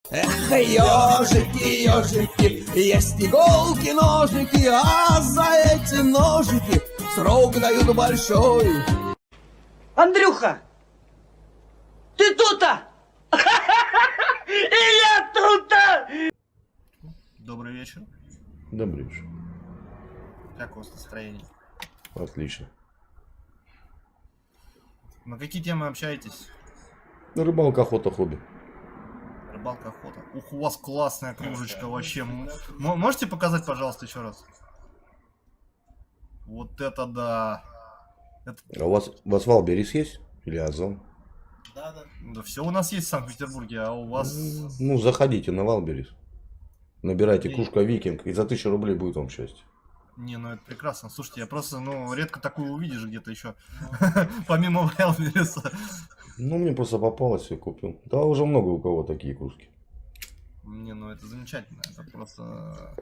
Эх, ежики, ежики, есть иголки, ножики, а за эти ножики срок дают большой. Андрюха, ты тут-то? И я тут-то! Добрый вечер. Добрый вечер. Как у вас настроение? Отлично. На какие темы общаетесь? Рыбалка, охота, хобби. Рыбалка, охота. Ух, у вас классная кружечка вообще. Можете показать, пожалуйста, еще раз? Вот это да. А у вас Валберис есть? Или Озон? Да все у нас есть в Санкт-Петербурге, а у вас... Ну, заходите на Валберис. Набирайте кружка Викинг, и за 1000 рублей будет вам счастье. Не, ну это прекрасно. Слушайте, я просто, редко такую увидишь где-то еще. Помимо Вайлдберриса. Ну, мне просто попалось, я купил. Да, уже много у кого такие кружки. Не, ну это замечательно. Это просто...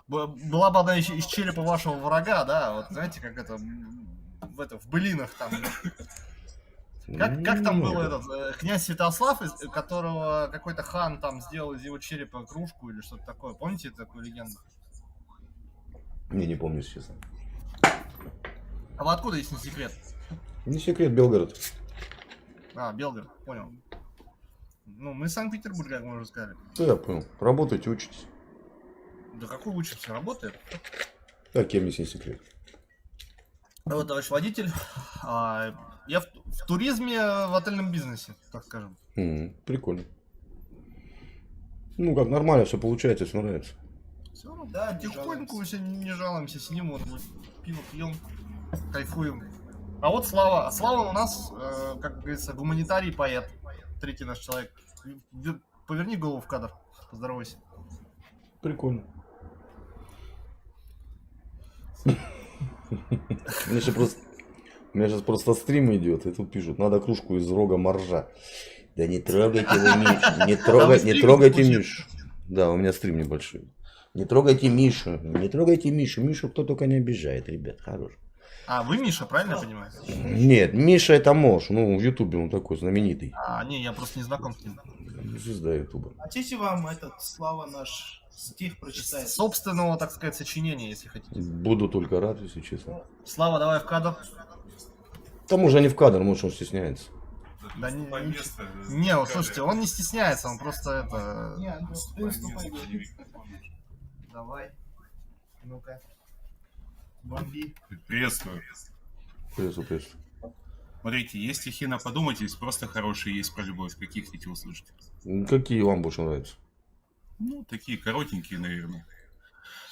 Была бы одна из черепа вашего врага, да? Вот знаете, как это... В былинах там... Как там был этот князь Святослав, из которого какой-то хан там сделал из его черепа кружку или что-то такое? Помните такую легенду? Не помню, если честно. А вы откуда, если не секрет? Не секрет, Белгород. А, Белгород, понял. Ну, мы из Санкт-Петербурга, как мы уже сказали. Да, я понял. Работайте, учитесь. Да какой учимся, работает? Да, кем, если не секрет. Вот, товарищ водитель, я в туризме, в отельном бизнесе, так скажем. Прикольно. Ну, как нормально, все получается, все нравится. Все, да, тихонько, все не жалуемся, сидим, вот, пиво пьем, кайфуем. А вот Слава. Слава у нас, как говорится, гуманитарий, поэт. Третий наш человек. Поверни голову в кадр, поздоровайся. Прикольно. У меня сейчас просто стрим идет, и тут пишут, надо кружку из рога моржа. Да не трогайте его, Мишу. Не трогайте Мишу. Да, у меня стрим небольшой. Не трогайте Мишу. Не трогайте Мишу. Мишу кто только не обижает, ребят, хорош. А, вы Миша, правильно я понимаю? Нет, Миша это муж. Ну, в Ютубе он такой знаменитый. А, не, я просто не знаком с ним. Звезда Ютуба. Хотите вам этот Слава наш стих прочитать? Собственного, так сказать, сочинения, если хотите. Буду только рад, если честно. Слава, давай в кадр. К тому же не в кадр, может он стесняется. Да не, вот слушайте, он не стесняется, он просто это... Не, Андрюх, ты выступай. Давай. Ну-ка. Бомби. Приветствую. Приветствую. Смотрите, есть стихи на подумать, есть просто хорошие, есть про любовь. Какие хотите услышать? Какие вам больше нравятся? Ну, такие коротенькие, наверное.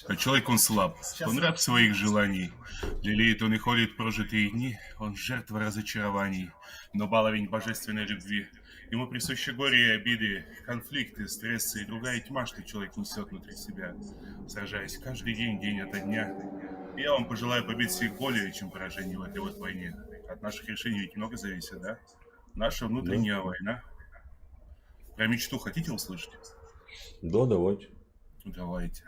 А человек, он слаб, он раб своих желаний. Лелеет он и холит прожитые дни, он жертва разочарований, но баловень божественной любви. Ему присущи горе и обиды, конфликты, стрессы и другая тьма, что человек несет внутри себя, сражаясь каждый день, день ото дня. И я вам пожелаю побед всех более, чем поражений в этой вот войне. От наших решений ведь много зависит, да? Наша внутренняя война. Про мечту хотите услышать? Да, давайте. Давайте.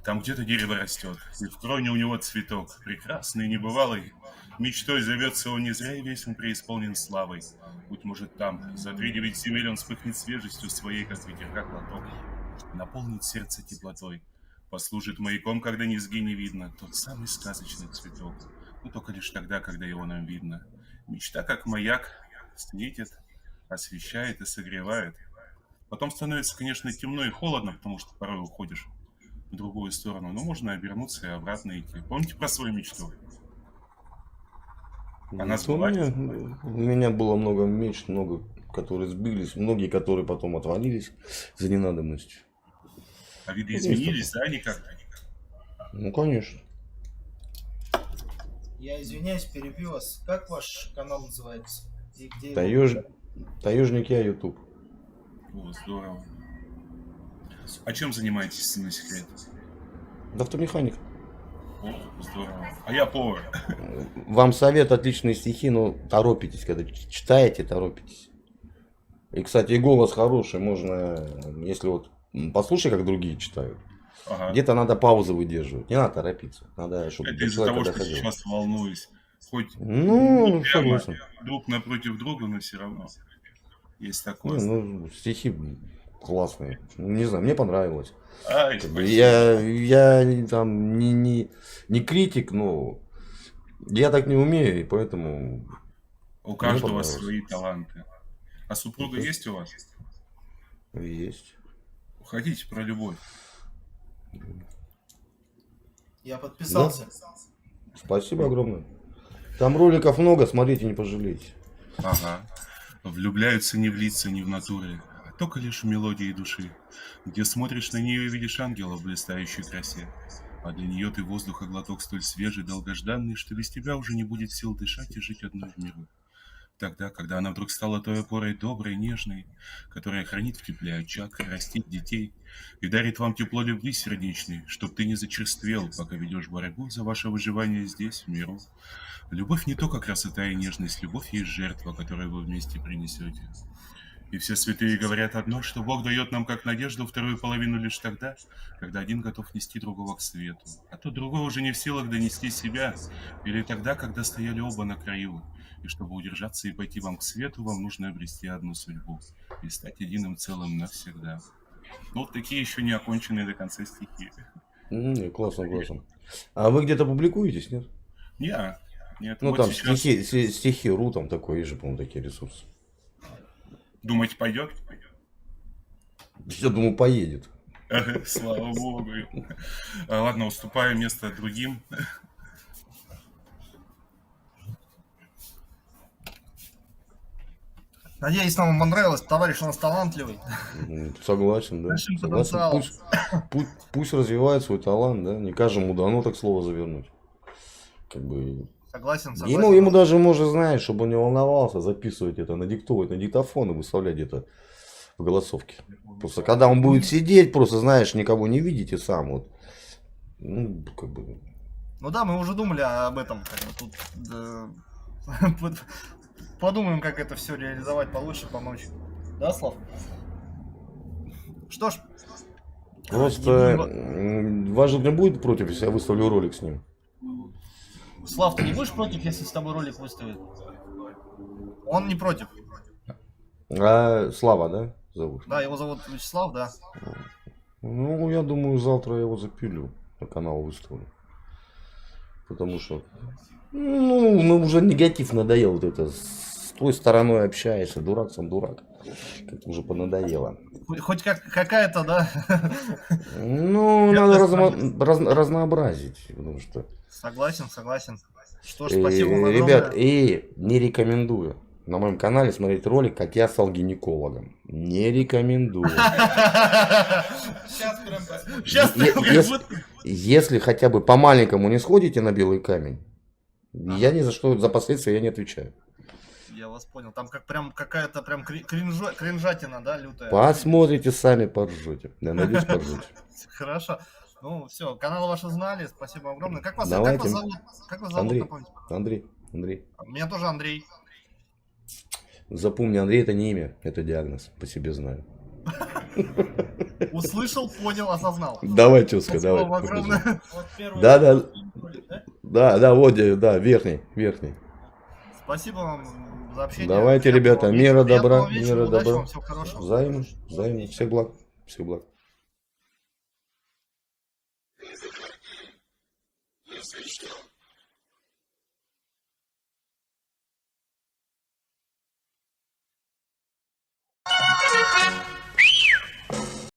Там где-то дерево растет, и в кроне у него цветок, прекрасный, небывалый. Мечтой зовется он не зря, и весь он преисполнен славой. Быть может, там, за 3-9 земель он вспыхнет свежестью своей, как ветерка глоток. Наполнит сердце теплотой, послужит маяком, когда низги не видно, тот самый сказочный цветок. Но только лишь тогда, когда его нам видно. Мечта, как маяк, светит, освещает и согревает. Потом становится, конечно, темно и холодно, потому что порой уходишь в другую сторону, но можно обернуться и обратно идти. Помните про свою мечту? Она сбылась? У меня было много мечт, много, которые сбылись, многие, которые потом отвалились за ненадобностью. А виды изменились, да, они как-то? Ну, конечно. Я извиняюсь, перебью вас. Как ваш канал называется? И где Таежник я, Ютуб. О, здорово. А чем занимаетесь, если не секрет? Автомеханик. О, здорово. А я повар. Вам совет, отличные стихи, но торопитесь, когда читаете, торопитесь. И, кстати, и голос хороший, можно, если вот послушай, как другие читают, Ага. где-то надо паузы выдерживать, не надо торопиться, надо, чтобы Это до из-за человека того, что доходило. сейчас волнуюсь. Хоть Ну, прямо согласен. друг напротив друга, но все равно есть такое. Ну, стихи классные. Не знаю, мне понравилось. Ай, Как бы спасибо. я там не критик, но я так не умею, и поэтому У мне каждого понравилось. свои таланты. А супруга есть у вас? Есть. Хотите про любовь? Я подписался. Спасибо огромное. Там роликов много, смотрите, не пожалеете. Ага. Влюбляются не в лица, не в натуре, а только лишь в мелодии души, где смотришь на нее и видишь ангела в блистающей красе. А для нее ты воздуха глоток столь свежий, долгожданный, что без тебя уже не будет сил дышать и жить одной в миру. Тогда, когда она вдруг стала той опорой доброй, нежной, которая хранит в тепле очаг, растит детей и дарит вам тепло любви сердечной, чтоб ты не зачерствел, пока ведешь борьбу за ваше выживание здесь, в миру. Любовь не только красота и нежность, любовь есть жертва, которую вы вместе принесете. И все святые говорят одно, что Бог дает нам как надежду вторую половину лишь тогда, когда один готов нести другого к свету, а тот другой уже не в силах донести себя, или тогда, когда стояли оба на краю. И чтобы удержаться и пойти вам к свету, вам нужно обрести одну судьбу и стать единым целым навсегда. Ну, вот такие еще не оконченные до конца стихи. Классно, классно. А вы где-то публикуетесь, нет? Нет, Ну вот там сейчас стихи ру, там такое, есть же, по-моему, такие ресурсы. думаете, пойдет? Я думаю, поедет. Слава богу. Ладно, уступаю место другим. Надеюсь, нам понравилось. Товарищ у нас талантливый. Согласен, да. Большим Согласен. потенциалом. Пусть развивает свой талант, да. Не каждому дано так слово завернуть. Как бы Согласен. ему даже можно, знаешь, чтобы он не волновался, записывать это, надиктовать на диктофон и выставлять где-то в голосовке. Просто когда он будет сидеть, просто, знаешь, никого не видите сам. Вот. Ну, как бы. Ну да, мы уже думали об этом. Тут, подумаем, как это все реализовать получше, помочь. Да, Слав? Что ж. Просто ваш не будет против, если я выставлю ролик с ним? Слав, ты не будешь против, если с тобой ролик выставит? Он не против. А Слава, да, зовут? Да, его зовут Вячеслав, да. Ну, я думаю, завтра я его запилю, на канал выставлю. Потому что, ну уже негатив надоел. Вот это, с той стороной общаешься, дурак сам дурак. Как-то уже понадоело. Хоть какая-то, да? Ну, надо разнообразить, потому что... Согласен. Что ж, спасибо вам огромное. Ребят, и не рекомендую на моем канале смотреть ролик, как я стал гинекологом. Не рекомендую. Сейчас прям Если хотя бы по-маленькому не сходите на белый камень, я ни за что, за последствия я не отвечаю. Я вас понял. Там какая-то прям кринжатина, да, лютая. Посмотрите сами, поржете. Да, найдете, поржете. Хорошо. Ну, все, канал ваш знали. Спасибо огромное. Как вас Давайте. зовут? Как вас зовут, Андрей, напомните? Андрей. Меня тоже Андрей. Запомни, Андрей это не имя, это диагноз, по себе знаю. Услышал, понял, осознал. Давай, тезка, Спасибо давай. вам огромное. Да, вот, да, верхний. Спасибо вам за общение. Давайте, ребята, мира добра, Приятного вечера, мира удачи добра. вам, всего хорошего. Взаимно. Всех благ. Thank you.